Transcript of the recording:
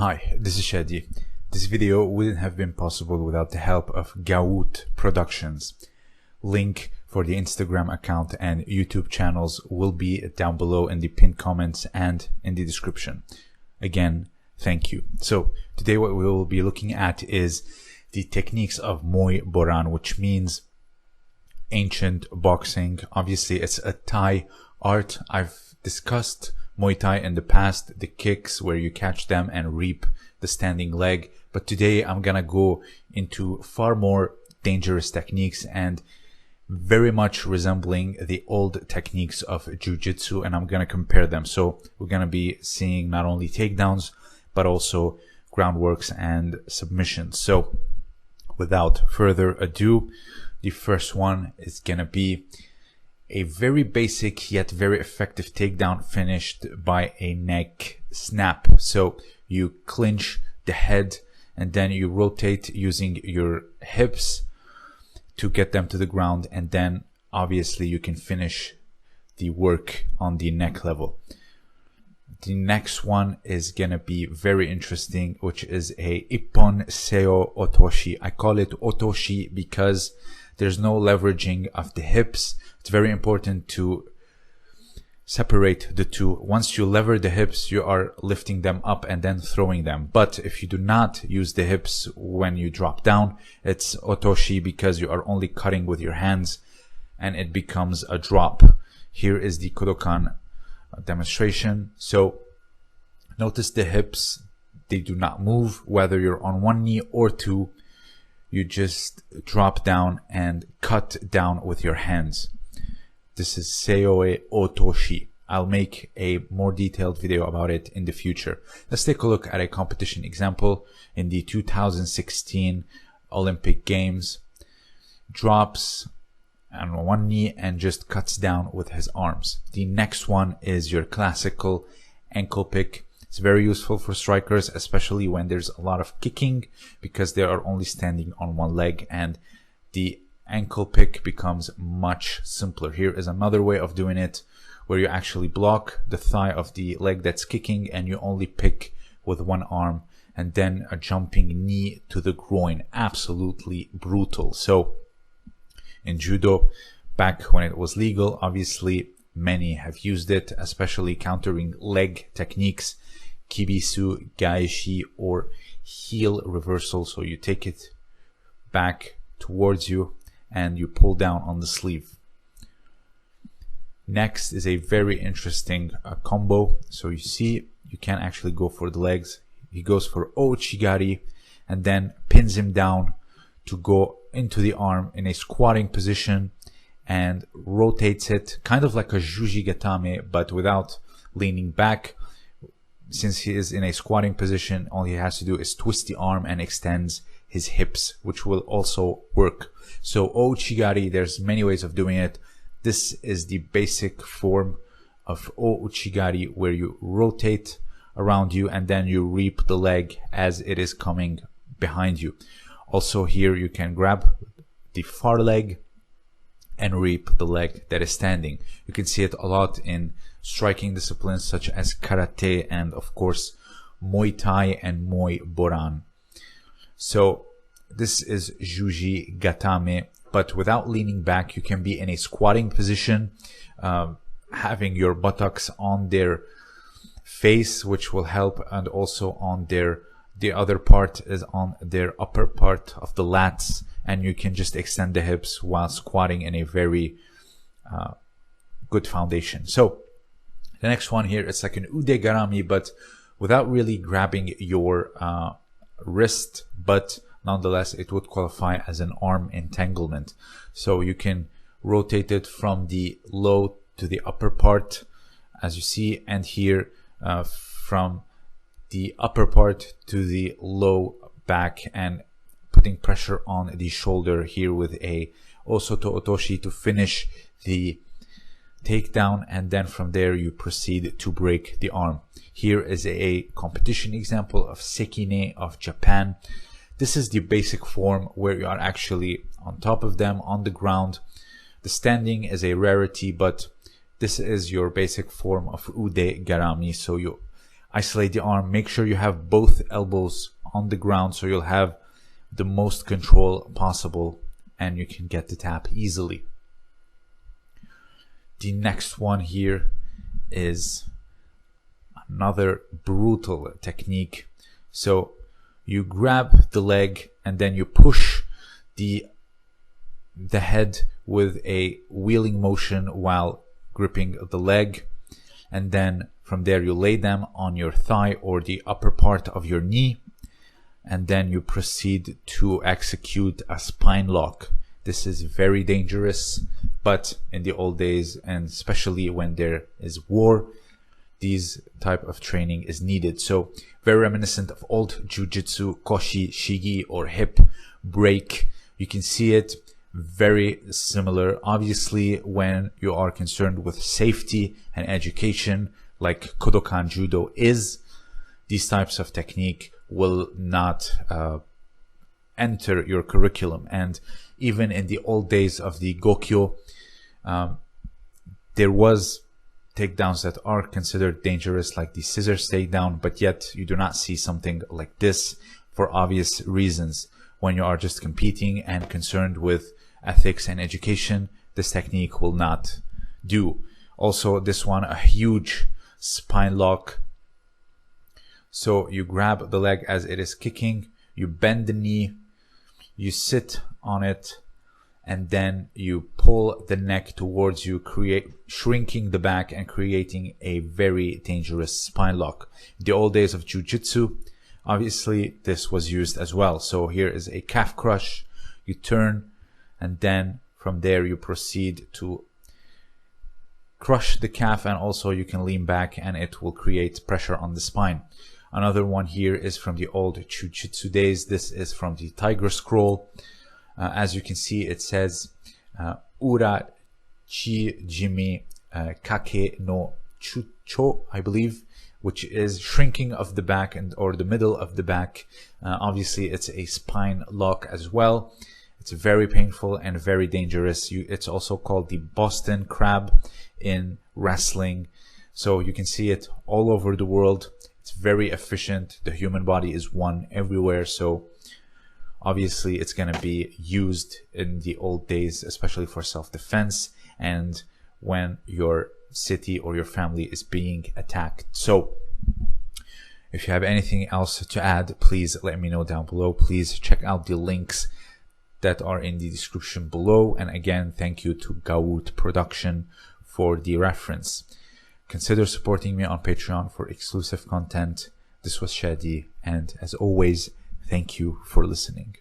Hi, this is Shadi. This video wouldn't have been possible without the help of Gaout Productions. Link for the Instagram account and YouTube channels will be down below in the pinned comments and in the description. Again, thank you. So today what we will be looking at is the techniques of Muay Boran, which means ancient boxing. Obviously, it's a Thai art. I've discussed Muay Thai in the past, the kicks where you catch them and reap the standing leg. But today I'm gonna go into far more dangerous techniques and very much resembling the old techniques of Jiu-Jitsu, and I'm gonna compare them. So we're gonna be seeing not only takedowns, but also groundworks and submissions. So without further ado, the first one is gonna be a very basic yet very effective takedown finished by a neck snap. So you clinch the head and then you rotate using your hips to get them to the ground, and then obviously you can finish the work on the neck level. The next one is gonna be very interesting, which is a Ippon Seo Otoshi. I call it Otoshi because there's no leveraging of the hips. It's very important to separate the two. Once you lever the hips, you are lifting them up and then throwing them. But if you do not use the hips when you drop down, it's Otoshi because you are only cutting with your hands and it becomes a drop. Here is the Kodokan demonstration. So notice the hips, they do not move whether you're on one knee or two. You just drop down and cut down with your hands. This is Seoe Otoshi. I'll make a more detailed video about it in the future. Let's take a look at a competition example in the 2016 Olympic Games. Drops on one knee and just cuts down with his arms. The next one is your classical ankle pick. It's very useful for strikers, especially when there's a lot of kicking because they are only standing on one leg, and the ankle pick becomes much simpler. Here is another way of doing it where you actually block the thigh of the leg that's kicking and you only pick with one arm, and then a jumping knee to the groin. Absolutely brutal. So in judo, back when it was legal, obviously many have used it, especially countering leg techniques, kibisu, gaeshi, or heel reversal. So you take it back towards you and you pull down on the sleeve. Next is a very interesting combo. So you see, you can actually go for the legs. He goes for Ouchigari and then pins him down to go into the arm in a squatting position and rotates it, kind of like a Juji Gatame, but without leaning back. Since he is in a squatting position, all he has to do is twist the arm and extends his hips, which will also work. So Ouchigari, there's many ways of doing it. This is the basic form of Ouchigari, where you rotate around you and then you reap the leg as it is coming behind you. Also here you can grab the far leg and reap the leg that is standing. You can see it a lot in striking disciplines such as karate and of course Muay Thai and Muay Boran. So this is Juji Gatame, but without leaning back. You can be in a squatting position, having your buttocks on their face, which will help, and also on the other part is on their upper part of the lats, and you can just extend the hips while squatting in a very good foundation. So the next one here is like an ude garami, but without really grabbing your wrist, but nonetheless it would qualify as an arm entanglement. So you can rotate it from the low to the upper part, as you see, and here from the upper part to the low back, and putting pressure on the shoulder here with a Osoto Otoshi to finish the takedown, and then from there you proceed to break the arm. Here is a competition example of Sekine of Japan. This is the basic form where you are actually on top of them on the ground. The standing is a rarity, but this is your basic form of ude garami. So you Isolate the arm. Make sure you have both elbows on the ground so you'll have the most control possible and you can get the tap easily. The next one here is another brutal technique. So you grab the leg and then you push the head with a wheeling motion while gripping the leg, and then from there you lay them on your thigh or the upper part of your knee, and then you proceed to execute a spine lock. This is very dangerous, but in the old days, and especially when there is war, these type of training is needed. So very reminiscent of old jiu-jitsu, koshi, shigi, or hip break. You can see it very similar. Obviously, when you are concerned with safety and education, like Kodokan Judo is, these types of technique will not enter your curriculum. And even in the old days of the Gokyo, there was takedowns that are considered dangerous, like the scissors takedown, but yet you do not see something like this for obvious reasons. When you are just competing and concerned with ethics and education, this technique will not do. Also, this one, a huge spine lock. So you grab the leg as it is kicking, you bend the knee, you sit on it, and then you pull the neck towards you, shrinking the back and creating a very dangerous spine lock. In the old days of jiu-jitsu, obviously this was used as well. So here is a calf crush. You turn, and then from there you proceed to crush the calf, and also you can lean back and it will create pressure on the spine. Another one here is from the old jiu-jitsu days. This is from the Tiger Scroll. As you can see, it says Ura chi jimi kake no chucho, I believe, which is shrinking of the back or the middle of the back. Obviously, it's a spine lock as well. It's very painful and very dangerous. It's also called the Boston Crab in wrestling. So you can see it all over the world. It's very efficient. The human body is one everywhere. So obviously it's going to be used in the old days, especially for self-defense and when your city or your family is being attacked. So if you have anything else to add, please let me know down below. Please check out the links that are in the description below. And again, thank you to Gawoot Production for the reference. Consider supporting me on Patreon for exclusive content. This was Shadi, and as always, thank you for listening.